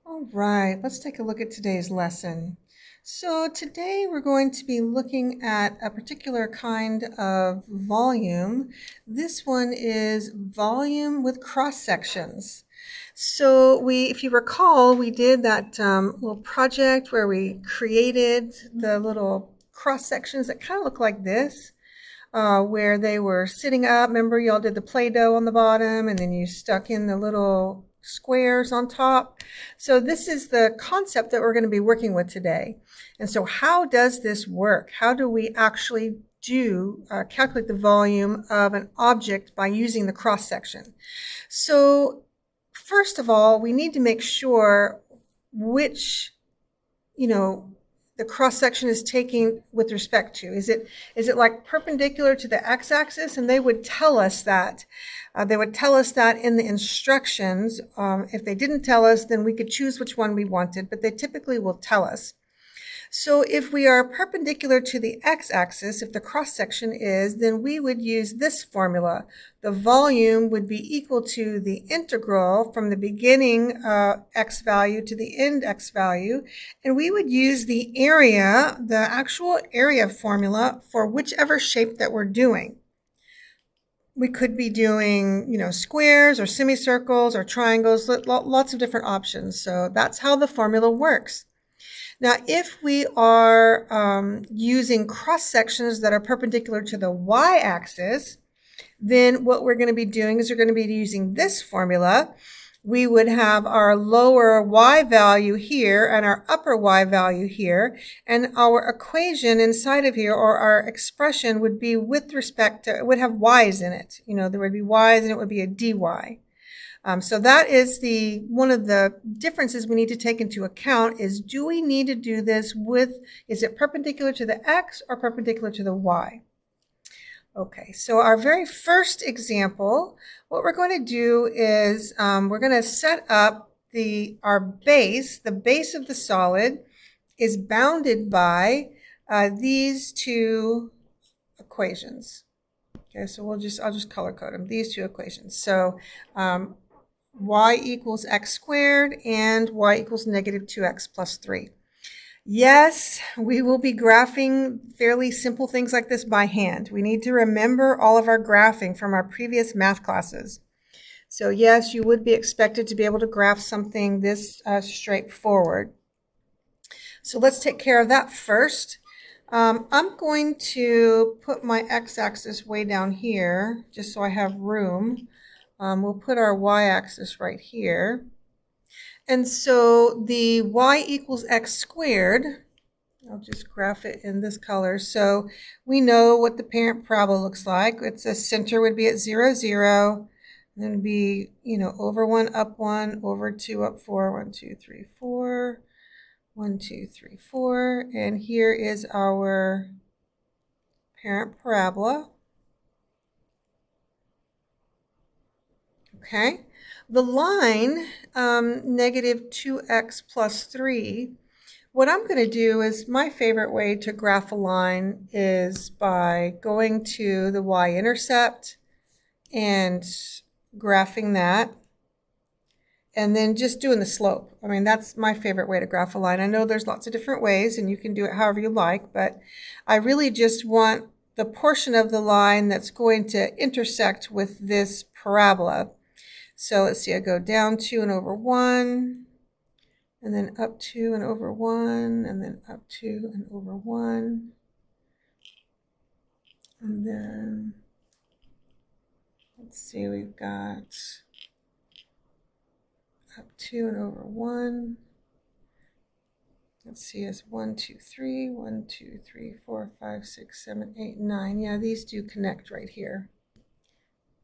All right, let's take a look at today's lesson. So today we're going to be looking at a particular kind of volume. This one is volume with cross sections. So if you recall, we did that little project where we created the little cross sections that kind of look like this. Where they were sitting up. Remember, y'all did the Play-Doh on the bottom, and then you stuck in the little squares on top. So this is the concept that we're going to be working with today. And so how does this work? How do we actually calculate the volume of an object by using the cross section? So first of all, we need to make sure which, the cross section is taking with respect to. Is it like perpendicular to the x-axis? And they would tell us that. They would tell us that in the instructions. If they didn't tell us, then we could choose which one we wanted, but they typically will tell us. So if we are perpendicular to the x-axis, if the cross-section is, then we would use this formula. The volume would be equal to the integral from the beginning x value to the end x value, and we would use the area, the actual area formula for whichever shape that we're doing. We could be doing, squares or semicircles or triangles, lots of different options. So that's how the formula works. Now, if we are using cross sections that are perpendicular to the y-axis, then what we're going to be doing is we're going to be using this formula. We would have our lower y value here and our upper y value here, and our equation inside of here, or our expression, would be with respect to, it would have y's in it. There would be y's and it would be a dy. So that is one of the differences we need to take into account is, do we need to do this is it perpendicular to the x or perpendicular to the y? Okay, so our very first example, what we're going to do is we're going to set up our base. The base of the solid is bounded by these two equations. Okay, so I'll just color code them, these two equations. So y equals x squared and y equals negative 2x plus 3. Yes, we will be graphing fairly simple things like this by hand. We need to remember all of our graphing from our previous math classes. So yes, you would be expected to be able to graph something this straightforward. So let's take care of that first. I'm going to put my x-axis way down here just so I have room. We'll put our y-axis right here. And so the y equals x squared, I'll just graph it in this color. So we know what the parent parabola looks like. Its center would be at 0, 0. And then it'd be, over 1, up 1, over 2, up 4, 1, 2, 3, 4, 1, 2, 3, 4. And here is our parent parabola. Okay, the line negative 2x plus 3, what I'm going to do is, my favorite way to graph a line is by going to the y-intercept and graphing that, and then just doing the slope. I mean, that's my favorite way to graph a line. I know there's lots of different ways, and you can do it however you like, but I really just want the portion of the line that's going to intersect with this parabola. So let's see, I go down 2 and over 1, and then up 2 and over 1, and then up 2 and over 1. And then, let's see, we've got up 2 and over 1. Let's see, it's 1, 2, 3, 1, 2, 3, 4, 5, 6, 7, 8, 9. Yeah, these do connect right here.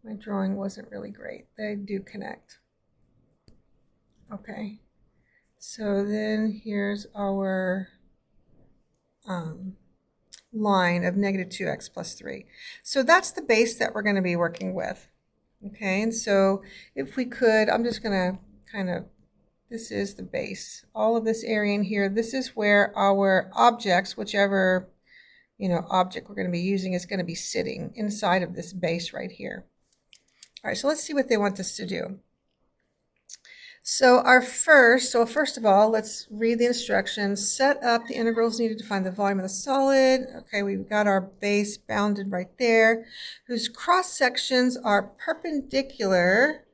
My drawing wasn't really great. They do connect. Okay, so then here's our line of negative 2x plus 3. So that's the base that we're going to be working with. Okay, and so if we could, I'm just going to this is the base. All of this area in here, this is where our objects, whichever object we're going to be using, is going to be sitting inside of this base right here. All right, so let's see what they want us to do. So first of all, let's read the instructions. Set up the integrals needed to find the volume of the solid. Okay, we've got our base bounded right there, whose cross sections are perpendicular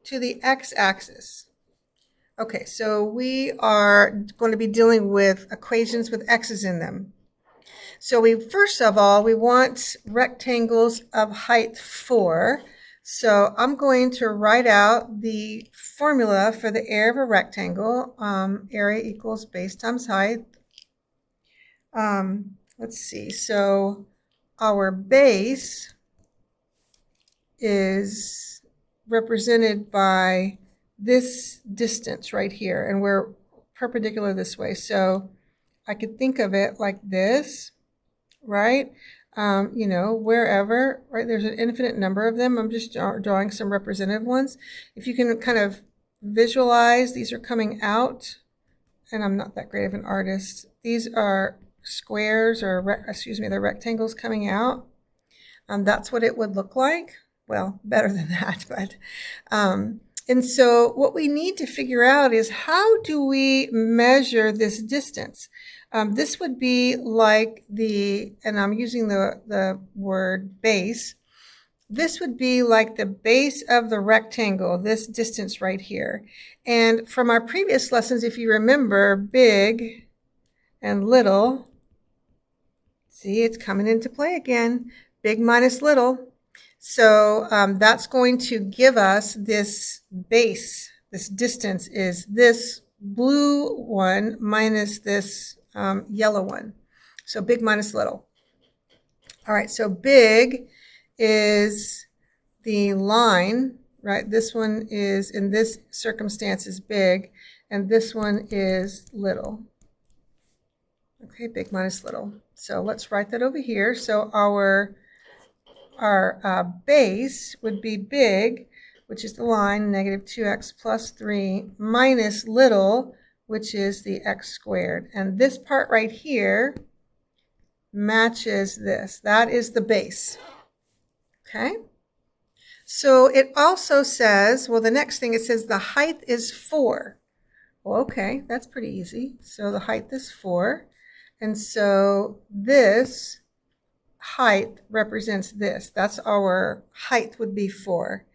to the x-axis. Okay, so we are going to be dealing with equations with x's in them. So first of all, we want rectangles of height 4. So I'm going to write out the formula for the area of a rectangle. Area equals base times height. Let's see. So our base is represented by this distance right here, and we're perpendicular this way. So I could think of it like this, right? Wherever, right? There's an infinite number of them. I'm just drawing some representative ones. If you can kind of visualize, these are coming out, and I'm not that great of an artist. These are squares, or they're rectangles coming out. That's what it would look like. Well, better than that, but and so what we need to figure out is, how do we measure this distance? This would be like and I'm using the word base. This would be like the base of the rectangle, this distance right here. And from our previous lessons, if you remember, big and little, see, it's coming into play again, big minus little. So that's going to give us this base. This distance is this blue one minus this yellow one. So big minus little. All right, so big is the line, right? This one is, in this circumstance, is big, and this one is little. Okay, big minus little. So let's write that over here. So our base would be big, which is the line, negative 2x plus 3, minus little, which is the x squared. And this part right here matches this. That is the base. Okay? So it also says, well, the next thing, it says the height is 4. Well, okay, that's pretty easy. So the height is 4. And so this height represents this. That's our height, would be 4.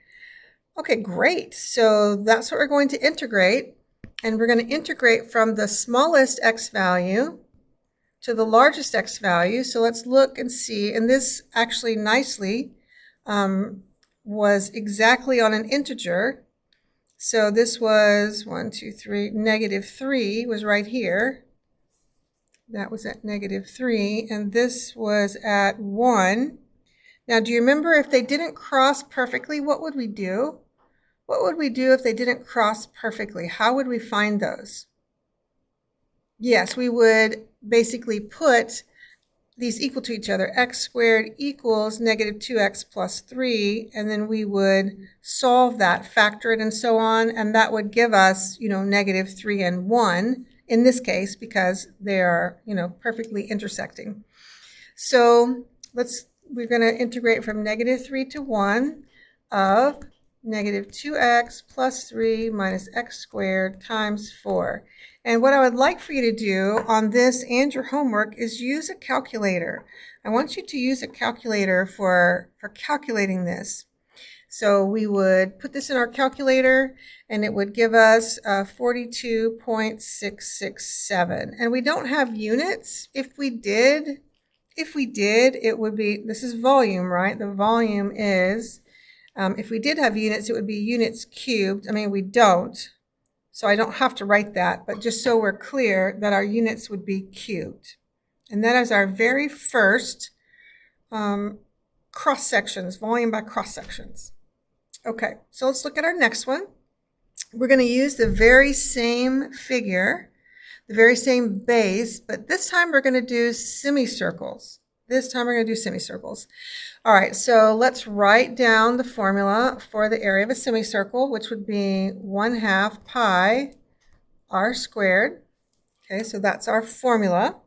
Okay, great. So that's what we're going to integrate. And we're going to integrate from the smallest x value to the largest x value. So let's look and see. And this actually nicely was exactly on an integer. So this was negative 3 was right here. That was at negative 3, and this was at 1. Now, do you remember, if they didn't cross perfectly, what would we do? What would we do if they didn't cross perfectly? How would we find those? Yes, we would basically put these equal to each other. X squared equals negative 2x plus 3, and then we would solve that, factor it, and so on, and that would give us, negative 3 and 1. In this case, because they are, perfectly intersecting. So we're going to integrate from negative 3 to 1 of negative 2x plus 3 minus x squared times 4. And what I would like for you to do on this and your homework is use a calculator. I want you to use a calculator for calculating this. So we would put this in our calculator, and it would give us 42.667. And we don't have units. If we did, it would be, this is volume, right? The volume is, if we did have units, it would be units cubed. I mean, we don't, so I don't have to write that, but just so we're clear that our units would be cubed. And that is our very first cross sections, volume by cross sections. Okay, so let's look at our next one. We're going to use the very same figure, the very same base, but this time we're going to do semicircles. All right, so let's write down the formula for the area of a semicircle, which would be 1/2 pi r squared. Okay, so that's our formula.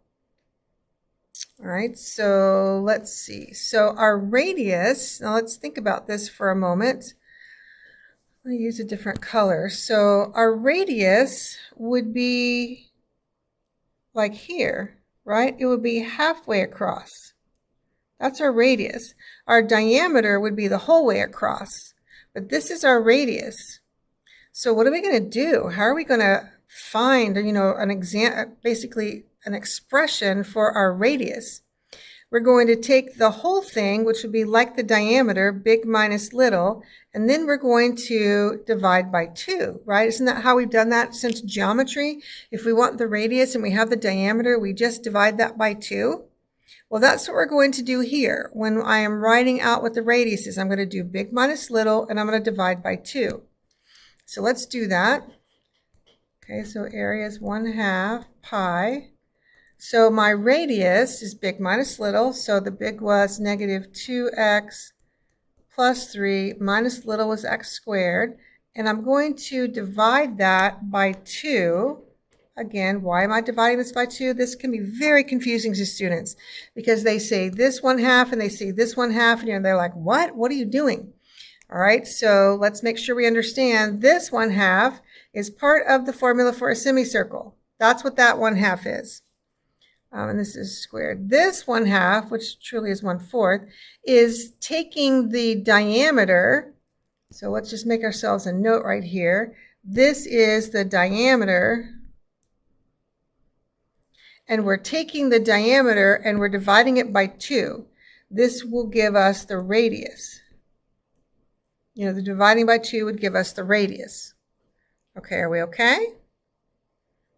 All right, so let's see. So our radius, now let's think about this for a moment. I'm going to use a different color. So our radius would be like here, right? It would be halfway across. That's our radius. Our diameter would be the whole way across. But this is our radius. So what are we going to do? How are we going to find, basically an expression for our radius? We're going to take the whole thing, which would be like the diameter, big minus little, and then we're going to divide by 2, right? Isn't that how we've done that since geometry? If we want the radius and we have the diameter, we just divide that by 2. Well, that's what we're going to do here. When I am writing out what the radius is, I'm going to do big minus little, and I'm going to divide by 2. So let's do that. Okay, so area is 1/2 pi. So my radius is big minus little, so the big was negative 2x plus 3 minus little was x squared, and I'm going to divide that by 2. Again, why am I dividing this by 2? This can be very confusing to students because they say this 1/2 and they say this 1/2, and they're like, what? What are you doing? All right, so let's make sure we understand this 1/2 is part of the formula for a semicircle. That's what that 1/2 is. And this is squared. This 1/2, which truly is 1/4, is taking the diameter. So let's just make ourselves a note right here. This is the diameter. And we're taking the diameter and we're dividing it by 2. This will give us the radius. The dividing by 2 would give us the radius. Okay, are we okay?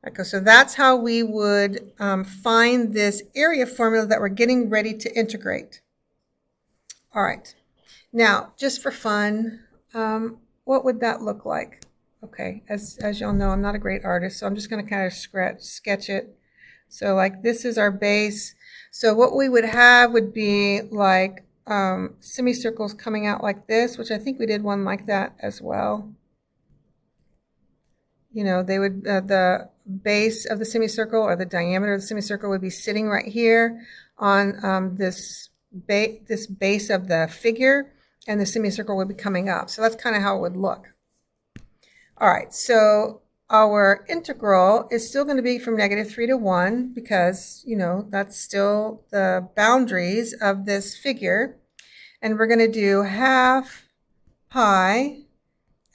Okay, so that's how we would find this area formula that we're getting ready to integrate. All right, now just for fun, what would that look like? Okay, as y'all know, I'm not a great artist, so I'm just going to kind of sketch it. So like this is our base. So what we would have would be like semicircles coming out like this, which I think we did one like that as well. They would, the base of the semicircle or the diameter of the semicircle would be sitting right here on this base of the figure, and the semicircle would be coming up. So that's kind of how it would look. All right, so our integral is still going to be from -3 to 1 because, that's still the boundaries of this figure. And we're going to do 1/2 pi,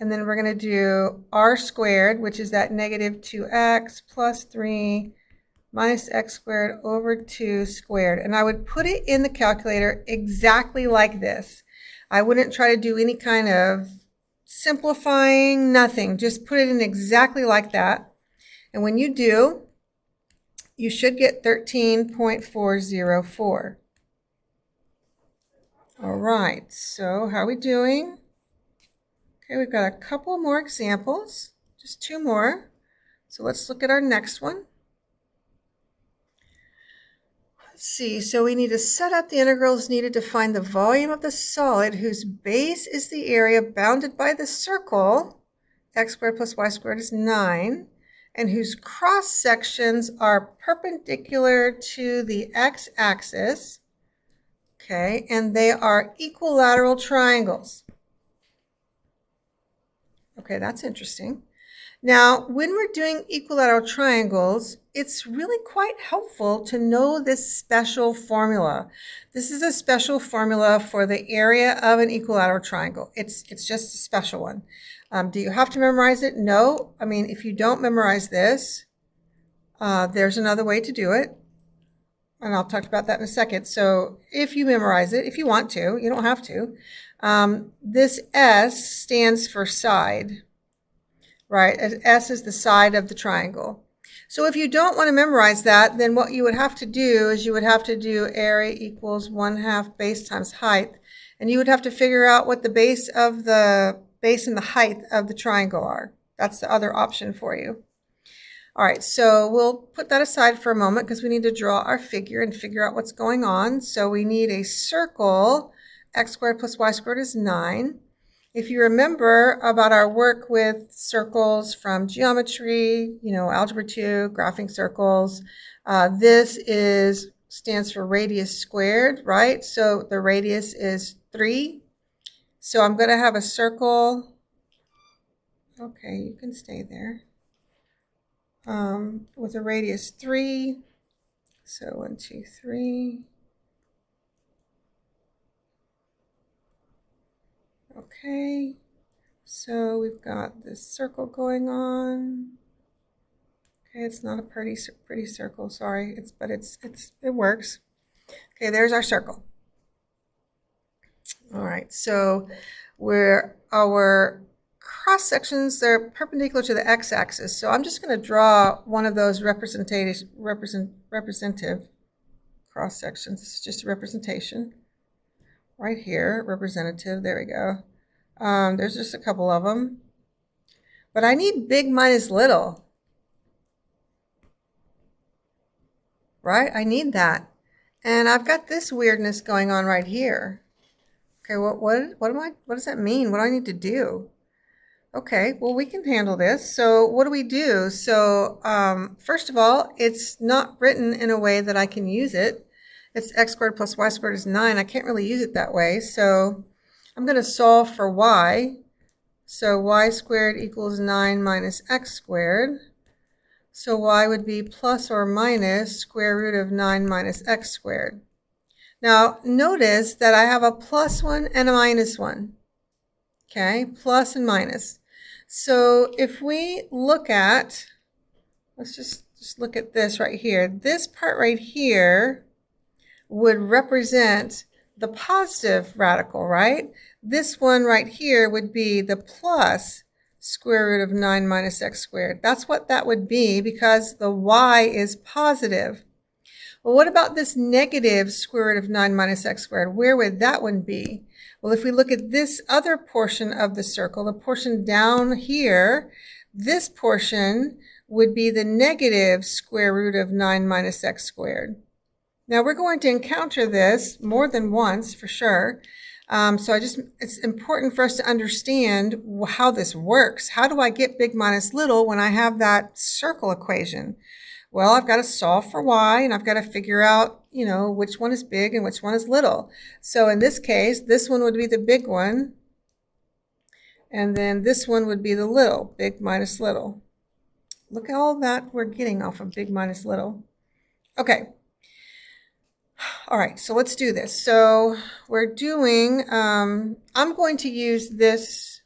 and then we're going to do r squared, which is that -2x plus 3 minus x squared over 2 squared. And I would put it in the calculator exactly like this. I wouldn't try to do any kind of simplifying, nothing. Just put it in exactly like that. And when you do, you should get 13.404. All right, so how are we doing? Okay, we've got a couple more examples, just 2 more. So let's look at our next one. Let's see, so we need to set up the integrals needed to find the volume of the solid whose base is the area bounded by the circle, x squared plus y squared is 9, and whose cross sections are perpendicular to the x-axis, okay, and they are equilateral triangles. Okay, that's interesting. Now, when we're doing equilateral triangles, it's really quite helpful to know this special formula. This is a special formula for the area of an equilateral triangle. It's just a special one. Do you have to memorize it? No. I mean, if you don't memorize this, there's another way to do it. And I'll talk about that in a second. So if you memorize it, if you want to, you don't have to. This S stands for side. Right, S is the side of the triangle. So if you don't want to memorize that, then what you would have to do is you would have to do area equals 1/2 base times height. And you would have to figure out what the base and the height of the triangle are. That's the other option for you. All right, so we'll put that aside for a moment because we need to draw our figure and figure out what's going on. So we need a circle. X squared plus y squared is 9. If you remember about our work with circles from geometry, algebra 2, graphing circles, this stands for radius squared, right? So the radius is 3. So I'm going to have a circle Okay, you can stay there. With a radius 3. So 1, 2, 3. Okay, so we've got this circle going on. Okay, it's not a pretty circle, sorry. It works. Okay, there's our circle. All right, so our cross sections, they're perpendicular to the x-axis. So I'm just going to draw one of those representative cross sections. This is just a representation right here, representative. There we go. There's just a couple of them, but I need big minus little, right? I need that, and I've got this weirdness going on right here. Okay, what does that mean? What do I need to do? Okay, well, we can handle this. So what do we do? So first of all, it's not written in a way that I can use it. It's x squared plus y squared is 9. I can't really use it that way. So I'm going to solve for y. So y squared equals 9 minus x squared. So y would be plus or minus square root of 9 minus x squared. Now, notice that I have a plus 1 and a minus 1. Okay, plus and minus. So if we look at, let's just look at this right here. This part right here would represent the positive radical, right? This one right here would be the plus square root of 9 minus x squared. That's what that would be because the y is positive. Well, what about this negative square root of 9 minus x squared? Where would that one be? Well, if we look at this other portion of the circle, the portion down here, this portion would be the negative square root of 9 minus x squared. Now, we're going to encounter this more than once for sure. It's important for us to understand how this works. How do I get big minus little when I have that circle equation? Well, I've got to solve for y, and I've got to figure out, which one is big and which one is little. So in this case, this one would be the big one, and then this one would be the little, big minus little. Look at all that we're getting off of big minus little. Okay. All right, so let's do this. So we're doing, I'm going to use this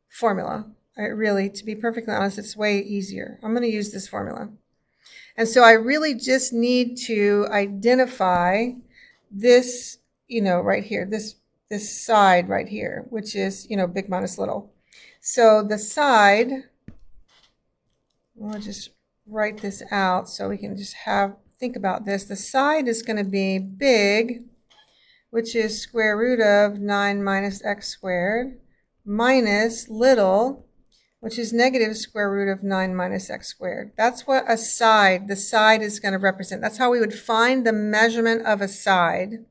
formula. Really, to be perfectly honest, it's way easier. I'm going to use this formula. And so I really just need to identify this, right here, this side right here, which is, big minus little. So the side, we'll just write this out so we can just think about this. The side is going to be big, which is square root of 9 minus x squared, minus little, which is negative square root of 9 minus x squared. That's what the side is going to represent. That's how we would find the measurement of a side.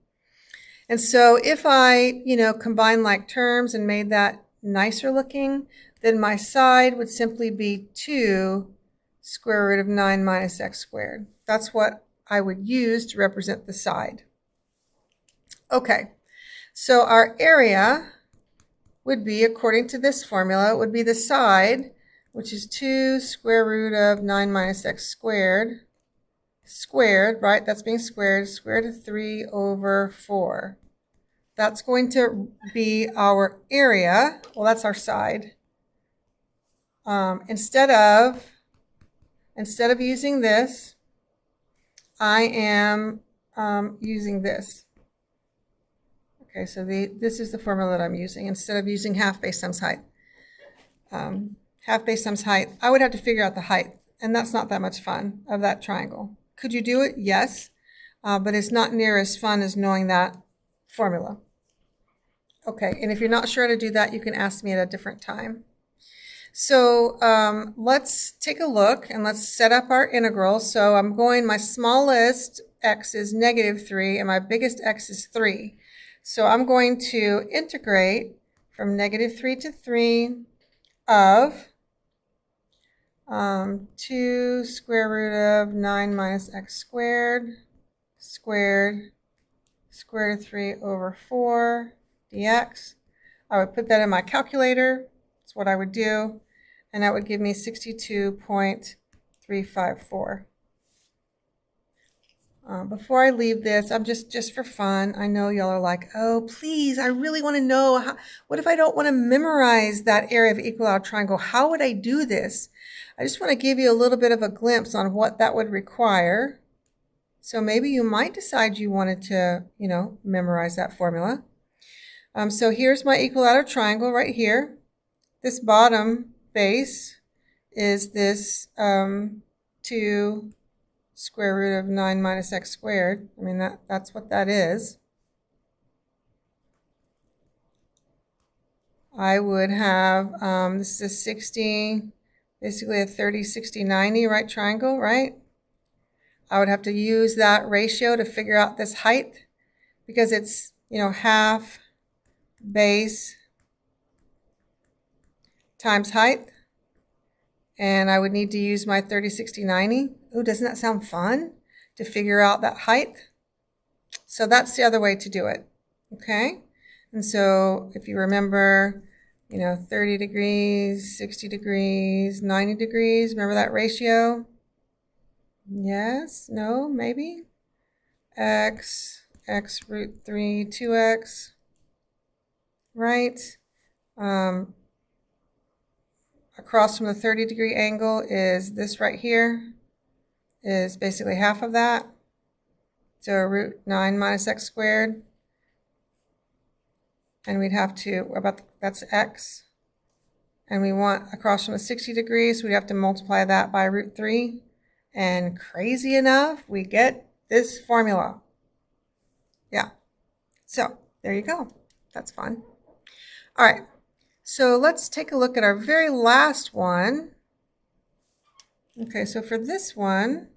And so if I, combine like terms and made that nicer looking, then my side would simply be 2 square root of 9 minus x squared. That's what I would use to represent the side. Okay, so our area would be, according to this formula, it would be the side, which is 2 square root of 9 minus x squared, right? That's being squared, square root of 3 over 4. That's going to be our area. Well, that's our side. Instead of using this, I am using this. Okay, so this is the formula that I'm using. Instead of using half base times height. Half base times height, I would have to figure out the height, and that's not that much fun of that triangle. Could you do it? Yes, but it's not near as fun as knowing that formula. Okay, and if you're not sure how to do that, you can ask me at a different time. So let's take a look and let's set up our integral. So I'm going, my smallest x is negative 3 and my biggest x is 3. So I'm going to integrate from negative 3 to 3 of 2 square root of 9 minus x squared, squared, square root of 3 over 4 dx. I would put that in my calculator. That's what I would do. And that would give me 62.354. Before I leave this, I'm just for fun. I know y'all are like, oh, please, I really want to know, what if I don't want to memorize that area of equilateral triangle? How would I do this? I just want to give you a little bit of a glimpse on what that would require. So maybe you might decide you wanted to, memorize that formula. So here's my equilateral triangle right here. This bottom base is this 2 square root of 9 minus x squared. I mean, that's what that is. I would have, this is a 60, basically a 30, 60, 90 right triangle, right? I would have to use that ratio to figure out this height because it's, half base times height. And I would need to use my 30, 60, 90. Ooh, doesn't that sound fun to figure out that height? So that's the other way to do it, okay? And so if you remember, 30 degrees, 60 degrees, 90 degrees, remember that ratio? Yes, no, maybe? X root 3, 2x, right? Across from the 30-degree angle is this right here, is basically half of that. So root 9 minus x squared. And we'd have to, that's x. And we want across from the 60 degrees, so we'd have to multiply that by root 3. And crazy enough, we get this formula. Yeah. So there you go. That's fun. All right. So let's take a look at our very last one. Okay, so for this one,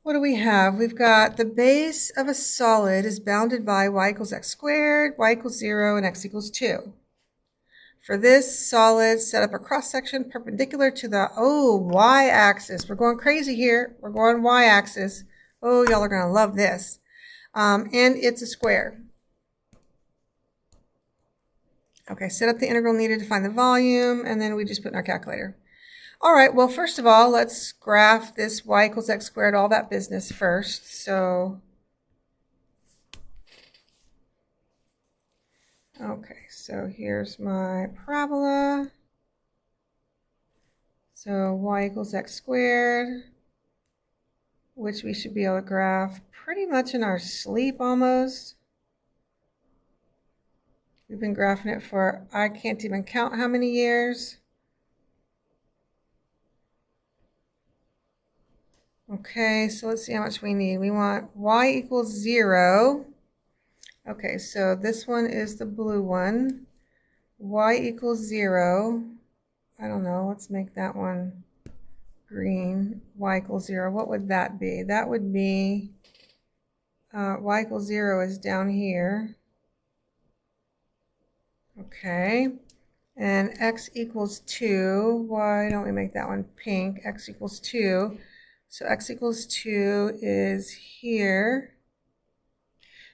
what do we have? We've got the base of a solid is bounded by y equals x squared, y equals 0, and x equals 2. For this solid, set up a cross-section perpendicular to the, y-axis. We're going crazy here. We're going y-axis. Oh, y'all are going to love this. And it's a square. Okay, set up the integral needed to find the volume, and then we just put in our calculator. All right, well, first of all, let's graph this y equals x squared, all that business first. So, okay, so here's my parabola. So y equals x squared, which we should be able to graph pretty much in our sleep almost. We've been graphing it for, I can't even count how many years. Okay, so let's see how much we need. We want y equals 0. Okay, so this one is the blue one. Y equals 0. I don't know, let's make that one green. Y equals 0. What would that be? That would be y equals 0 is down here. Okay, and x equals 2. Why don't we make that one pink? X equals 2. So x equals 2 is here.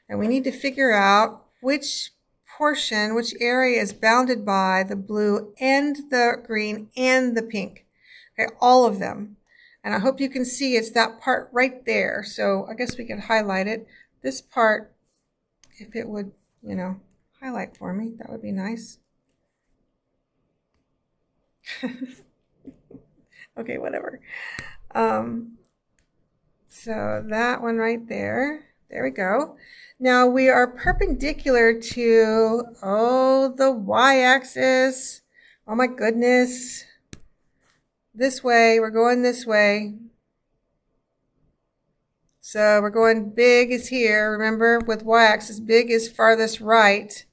And we need to figure out which portion, which area is bounded by the blue and the green and the pink. Okay, all of them. And I hope you can see it's that part right there. So I guess we could highlight it. This part, if it would, highlight for me, that would be nice. Okay, whatever. So that one right there. There we go. Now we are perpendicular to, the y-axis. Oh my goodness. This way, we're going this way. So we're going big is here. Remember, with y-axis, big is farthest right.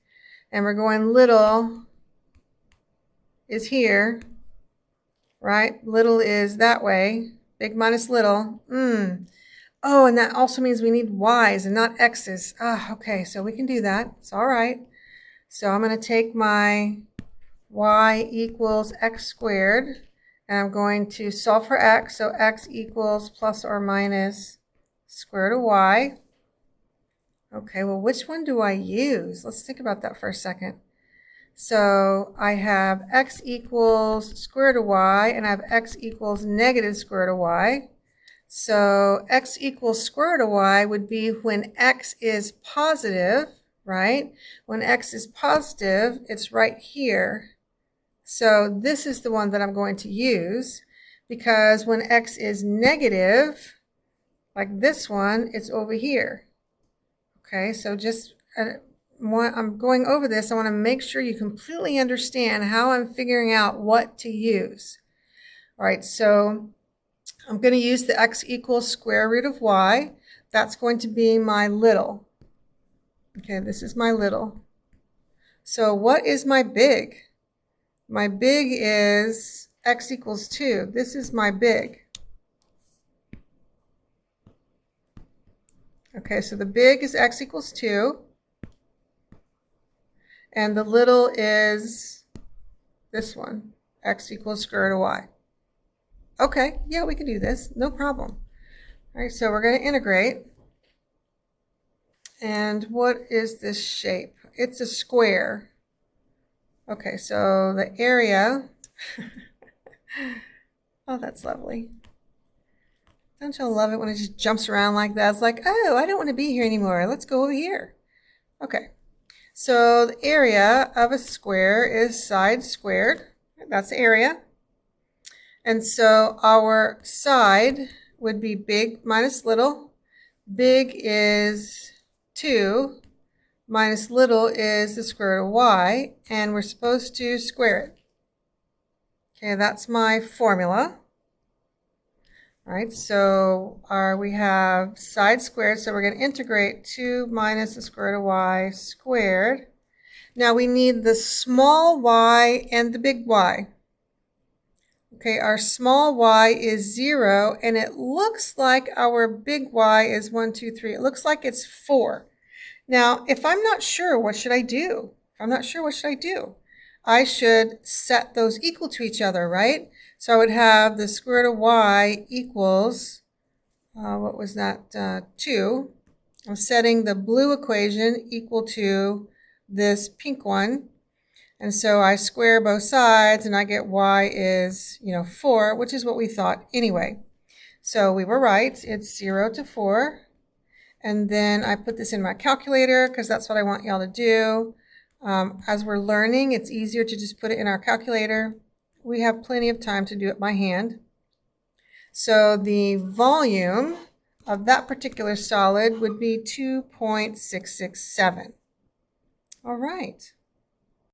And we're going little is here, right? Little is that way. Big minus little. Oh, and that also means we need y's and not x's. Okay, so we can do that. It's all right. So I'm going to take my y equals x squared, and I'm going to solve for x. So x equals plus or minus square root of y. Okay, well, which one do I use? Let's think about that for a second. So I have x equals square root of y, and I have x equals negative square root of y. So x equals square root of y would be when x is positive, right? When x is positive, it's right here. So this is the one that I'm going to use, because when x is negative, like this one, it's over here. Okay, so just I'm going over this. I want to make sure you completely understand how I'm figuring out what to use. All right, so I'm going to use the x equals square root of y. That's going to be my little. Okay, this is my little. So what is my big? My big is x equals 2. This is my big. Okay, so the big is x equals 2. And the little is this one, x equals square root of y. Okay, yeah, we can do this, no problem. All right, so we're going to integrate. And what is this shape? It's a square. Okay, so the area, oh, that's lovely. Don't y'all love it when it just jumps around like that? It's like, oh, I don't want to be here anymore. Let's go over here. Okay, so the area of a square is side squared. That's the area. And so our side would be big minus little. Big is 2 minus little is the square root of y, and we're supposed to square it. Okay, that's my formula. All right, so we have side squared, so we're going to integrate 2 minus the square root of y squared. Now we need the small y and the big Y. Okay, our small y is 0, and it looks like our big Y is 1, 2, 3. It looks like it's 4. Now, if I'm not sure, what should I do? If I'm not sure, what should I do? I should set those equal to each other, right? So I would have the square root of y equals, what was that, 2. I'm setting the blue equation equal to this pink one. And so I square both sides, and I get y is, 4, which is what we thought anyway. So we were right. It's 0 to 4. And then I put this in my calculator because that's what I want y'all to do. As we're learning, it's easier to just put it in our calculator. We have plenty of time to do it by hand. So the volume of that particular solid would be 2.667. All right.